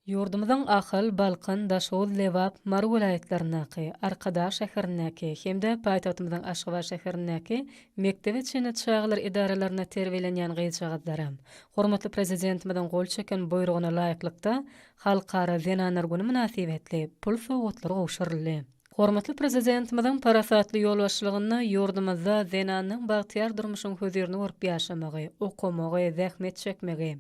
Yurdumyzyň Ahal, Balkan, Daşoğuz, Lewap, Mar vilayetlerindäki, Arkadaş şäherindäki hemde paýtagtymyzyň Aşgabat şäherindäki mekdep içinde çağlar idaralaryna terbiýelenýän gyýjagazlaram. Hormatly prezidentimizden gol çeken buyrugyna laýyklykda Halkara Zenanlar güni münasibetli pul sowatlary gowşuruldy. Hormatly prezidentimizden parasatly ýolbaşçylygyna ýurdumyzda Zenanyň bagtyar durmuşyň hözerini görüp ýaşamagy, okumagy, zähmet çekmegi,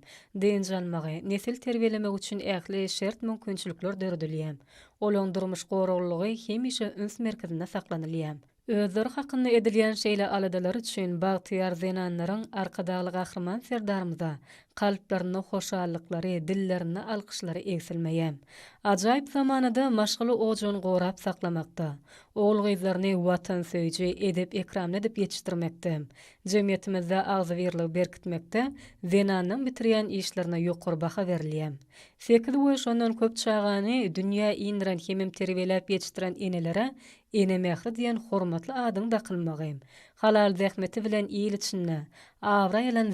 dünjalmagy, nesil terbiýelemek üçin ähli şert mümkinçilikler döredilýär. Olaň durmuş goraglygy hemişe üns merkezinde saklanylýar. Özleri hakkında edilýän şeýle aladalar üçin bagtyar Zenanlaryň arkadaly gahrman serdarymyza kalplaryna hoşallyklary, dillerini alkyşlary egsilmeýär. Ajaýyp zamanada maşgaly ojuny gorap saklamakda, ogul gyzlaryny watan söýji edip ekramna edip ýetişdirmekde, jemgyýetimizde agzybirligi berkitmekde Zenanyň bitirýän işlerine ýokary baha berilýär. 8 goýuş ondan köp çagany dünýä ýynyran hemem terbiýelep ýetişdiren enelere ene mehri diýen hormatly adyň da kılmagy. Halal zähmeti bilen iýilçinne, awra ýalan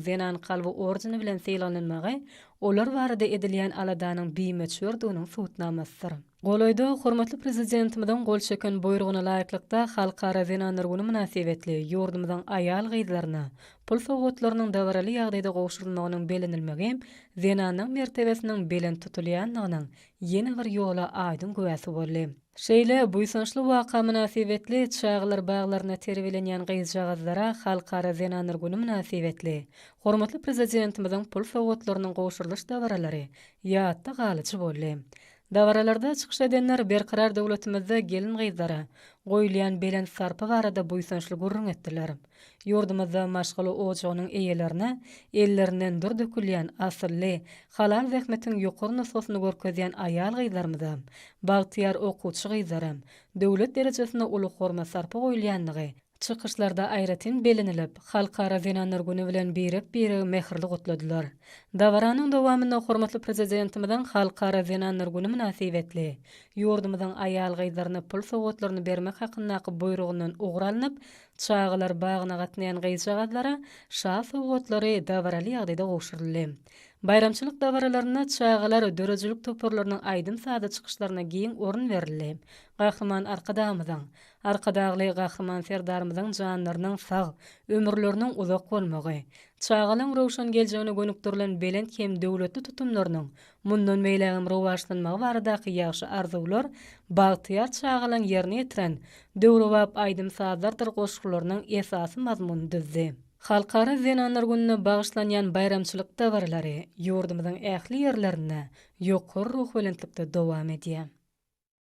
Zenan kalby orjiny bilen seýlanylmagy, olar barada edilýän aladanyň biýmeçördiginiň suwutnamasydyr. Golaýda hormatly prezidentimizden gol çeken buyrugyna laýyklykda Halkara Zenanlar güni münasibetli ýurdumyzyň aýal gyzlaryna pul sowgatlarynyň dawraly ýagdaýda gowşurulmagynyň belenilmegi Zenanyň mertebesiniň belen tutulýanlygynyň ýene bir ýola aýdym güwäsi boldy. Şeýle buýsançly waka münasibetli çağlar baglaryna terbiýelenýän gyzjagazlara Halkara Zenanlar güni münasibetli hormatly prezidentimizden pul sowgatlarynyň gowşurylyş dawaralary ýatda galyjy boldy. Dawaralarda çykyş edenler berkarar döwletimizde gelin gyzlara goýulýan belen sarpy barada buýsançly gurrun etdiler. Ýurdumyzda maşgaly ojagynyň eýelerine ellerinden dur dökülýän asylly, halal zähmetiň ýokary nososyny görkezýän aýal gyzlarymyza, bagtyar okuwçy gyzlaram, döwlet derejesinde uly horma sarpy goýulýanlygy çykyşlarda aýratyn belenilip, Halkara Zenanlar güni bilen biri mehirli gutladylar. Dawaranyň dowamynda hormatly prezidentimizden Halkara Zenanlar güni münasibetli ýurdumyzyň aýal gyzlaryna pul sowgatlaryny bermek hakyndaky buyrugyndan ugralanyp, çağlar bagyna gatnaýan gyzjagazlara şa sowgatlary dawaraly ýagdaýda gowşuruldy. Bayramçylyk dawaralaryna çağlar dörejilik toparlarynyň aýdym sada çykyşlaryna giň orun berildi. Gahrman arkadagly gahrman serdarymyzyň janlarynyň sag, ömürleriniň uzak bolmagy, çağalaryň rowşan geljegine gönükdirilen belen hem döwletli tutumlarynyň mundan meýlegim rowaşlanmagy baradaky ýagşy arzuwlar bagtyar çağalaryň ýerine ýetiren döwrewap aýdym sadardyr goşgularynyň esasy mazmuny düzdi. Halkara Zenanlar gününe bagyşlanýan bayramçylyk dawarlary ýurdumyzyň ähli ýerlerine ýokary ruh belentlikde dowam edýär.